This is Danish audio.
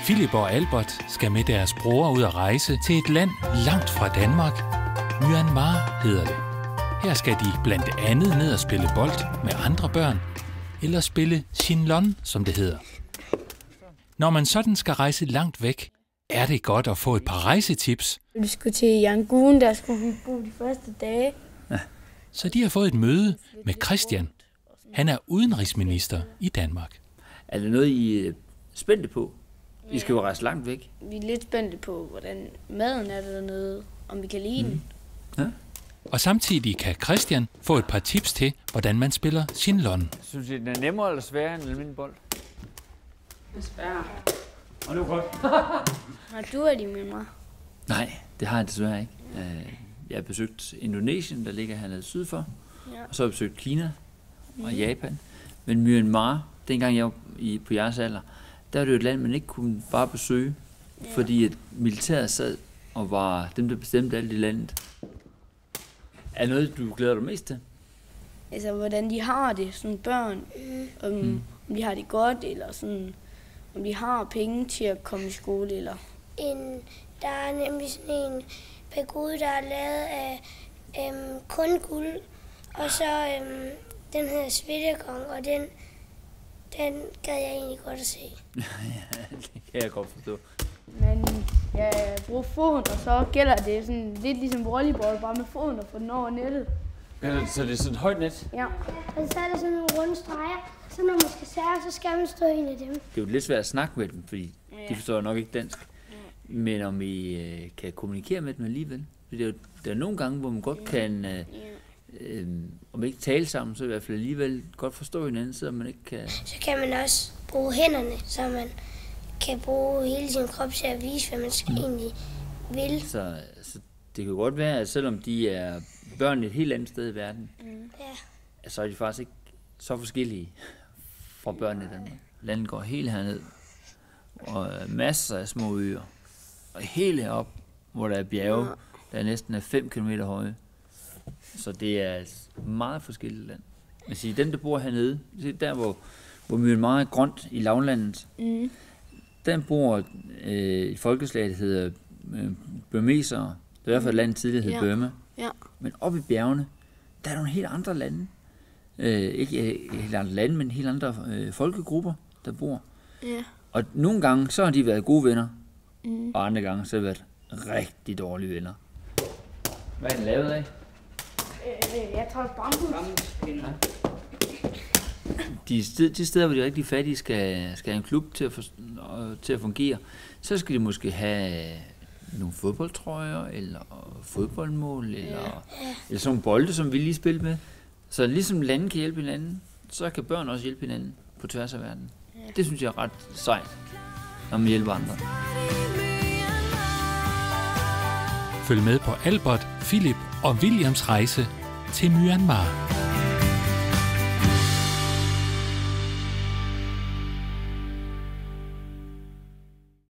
Philip og Albert skal med deres bror ud at rejse til et land langt fra Danmark. Myanmar hedder det. Her skal de blandt andet ned og spille bold med andre børn, eller spille Shinlon, som det hedder. Når man sådan skal rejse langt væk, er det godt at få et par rejsetips. Vi skulle til Yangon, der skulle vi bo de første dage. Ja. Så de har fået et møde med Christian. Han er udenrigsminister i Danmark. Er det noget, I er spændte på? I skal jo rejse langt væk. Vi er lidt spændte på, hvordan maden er dernede, om vi kan lide den. Ja. Og samtidig kan Christian få et par tips til, hvordan man spiller Shinlon. Synes I, den er nemmere eller sværere end en almindelig bold? Desværre. Og nu godt. Har du været i Myanmar? Nej, det har jeg desværre ikke. Jeg har besøgt Indonesien, der ligger hernede syd for. Ja. Og så har jeg besøgt Kina og Japan. Men Myanmar, dengang jeg var på jeres alder, der var det jo et land, man ikke kunne bare besøge. Ja. Fordi at militæret sad og var dem, der bestemte alt i landet. Er noget, du glæder dig mest til? Altså, hvordan de har det, sådan børn. Om de har det godt, eller sådan, om de har penge til at komme i skole, eller... Der er nemlig sådan en pagode, der er lavet af kun guld, og så den hedder Svettekong, og den gad jeg egentlig godt at se. Ja, det kan jeg godt forstå. Men jeg bruger foden, og så gælder det sådan lidt ligesom volleyball, bare med foden og få den over nettet. Ja, så det er sådan et højt net? Ja. Og så er der sådan nogle runde streger, så når man skal serve, så skal man stå en af dem. Det er jo lidt svært at snakke med dem, fordi de forstår nok ikke dansk. Men om I kan kommunikere med dem alligevel. Der er nogle gange, hvor man godt kan, om ikke tale sammen, så i hvert fald alligevel godt forstå hinanden, så man ikke kan... Så kan man også bruge hænderne, så man kan bruge hele sin krop til at vise, hvad man egentlig vil. Så det kan godt være, at selvom de er børn et helt andet sted i verden, så er de faktisk ikke så forskellige fra børnene i Danmark. Landet går helt herned, og masser af små øer. Og helt herop, hvor der er bjerge, der næsten er 5 km høje. Så det er et meget forskelligt land. Men sige, dem, der bor hernede, der hvor Myanmar er grønt i lavlandet, der bor et folkeslag, der hedder burmesere. Det er i hvert fald et land tidligere, der hedder Burma. Ja. Men oppe i bjergene, der er nogle helt andre lande. Ikke helt andre lande, men helt andre folkegrupper, der bor. Ja. Og nogle gange, så har de været gode venner. Og andre gange, så har de været rigtig dårlige venner. Hvad er den lavet af? Jeg tror bambus. De steder, hvor de rigtig fattige skal have en klub til at fungere, så skal de måske have nogle fodboldtrøjer, eller fodboldmål, eller sådan nogle bolde, som vi lige spiller med. Så ligesom lande kan hjælpe hinanden, så kan børn også hjælpe hinanden på tværs af verden. Det synes jeg er ret sejt, når man hjælper andre. Følg med på Albert, Philip og Williams rejse til Myanmar.